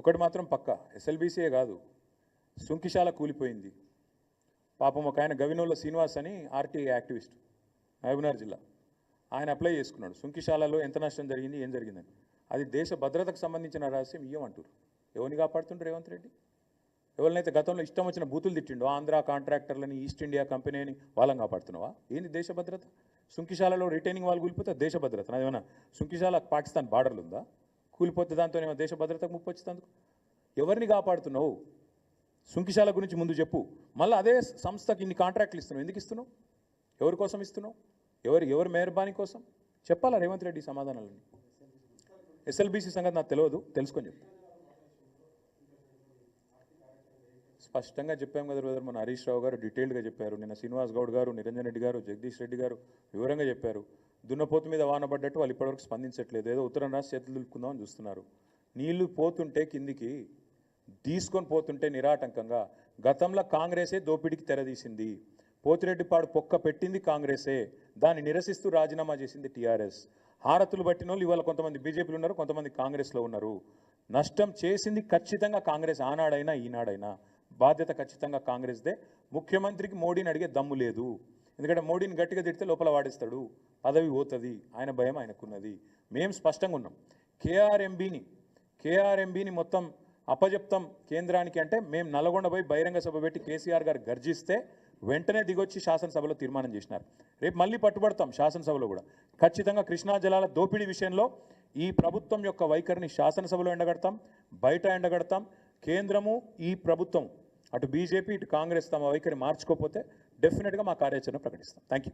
ఒకటి మాత్రం పక్క, ఎస్ఎల్బీసీయే కాదు, సుంకిశాల కూలిపోయింది. పాపం ఒక ఆయన గవినోళ్ళ శ్రీనివాస్ అని ఆర్టీఐ యాక్టివిస్ట్, మహబూబ్నగర్ జిల్లా, ఆయన అప్లై చేసుకున్నాడు. సుంకిశాలలో ఎంత నష్టం జరిగింది, ఏం జరిగిందని. అది దేశ భద్రతకు సంబంధించిన రహస్యం ఇయ్యమంటారు. ఎవరిని కాపాడుతుంటారు రేవంత్ రెడ్డి? ఎవరినైతే గతంలో ఇష్టం వచ్చిన బూతులు తిట్టిండో, ఆంధ్ర కాంట్రాక్టర్లని, ఈస్ట్ ఇండియా కంపెనీని, వాళ్ళని కాపాడుతున్నావా? ఏంది దేశ భద్రత? సుంకిశాలలో రిటైనింగ్ వాళ్ళు కూలిపోతే దేశ భద్రత నాదేమన్నా? సుంకిశాల పాకిస్తాన్ బార్డర్లు ఉందా? కూలిపోతే దాంతో ఏమో దేశ భద్రతకు ముప్పు వచ్చేందుకు? ఎవరిని కాపాడుతున్నావు? సుంకిశాల గురించి ముందు చెప్పు. మళ్ళీ అదే సంస్థకి ఇన్ని కాంట్రాక్ట్లు ఇస్తున్నావు, ఎందుకు ఇస్తున్నావు? ఎవరి కోసం ఇస్తున్నావు? ఎవరి మెహర్బానీ కోసం? చెప్పాలా రేవంత్ రెడ్డి సమాధానాలని? ఎస్ఎల్బీసీ సంగతి నాకు తెలియదు, తెలుసుకొని చెప్తాను. స్పష్టంగా చెప్పాము కదా బ్రదర్, మన హరీష్ రావు గారు డీటెయిల్డ్గా చెప్పారు, నిన్న శ్రీనివాస్ గౌడ్ గారు, నిరంజన్ రెడ్డి గారు, జగదీష్ రెడ్డి గారు వివరంగా చెప్పారు. దున్నపోతు మీద వాన పడ్డట్టు వాళ్ళు ఇప్పటివరకు స్పందించట్లేదు, ఏదో ఉత్తరం రాసి చేతులు దులుపుకుందామని చూస్తున్నారు. నీళ్లు పోతుంటే కిందికి తీసుకొని పోతుంటే నిరాటంకంగా, గతంలో కాంగ్రెసే దోపిడికి తెరదీసింది, పోతిరెడ్డిపాడు పొక్క పెట్టింది కాంగ్రెసే, దాన్ని నిరసిస్తూ రాజీనామా చేసింది టీఆర్ఎస్. హారతులు పట్టిన వాళ్ళు ఇవాళ కొంతమంది బీజేపీలో ఉన్నారు, కొంతమంది కాంగ్రెస్లో ఉన్నారు. నష్టం చేసింది ఖచ్చితంగా కాంగ్రెస్, ఆనాడైనా ఈనాడైనా. బాధ్యత ఖచ్చితంగా కాంగ్రెస్దే. ముఖ్యమంత్రికి మోడీని అడిగే దమ్ము లేదు, ఎందుకంటే మోడీని గట్టిగా తిడితే లోపల వాడిస్తాడు, పదవి పోతుంది, ఆయన భయం ఆయనకున్నది. మేము స్పష్టంగా ఉన్నాం. కేఆర్ఎంబీని మొత్తం అప్పజెప్తాం కేంద్రానికి అంటే, మేము నల్గొండ పోయి బహిరంగ సభ పెట్టి కేసీఆర్ గారు గర్జిస్తే వెంటనే దిగొచ్చి శాసనసభలో తీర్మానం చేసినారు. రేపు మళ్ళీ పట్టుబడతాం శాసనసభలో కూడా. ఖచ్చితంగా కృష్ణా జలాల దోపిడీ విషయంలో ఈ ప్రభుత్వం యొక్క వైఖరిని శాసనసభలో ఎండగడతాం, బయట ఎండగడతాం. కేంద్రము, ఈ ప్రభుత్వం, అటు బీజేపీ ఇటు కాంగ్రెస్ తమ వైఖరి మార్చుకోకపోతే డెఫినెట్గా మా కార్యాచరణ ప్రకటిస్తాం. Thank you.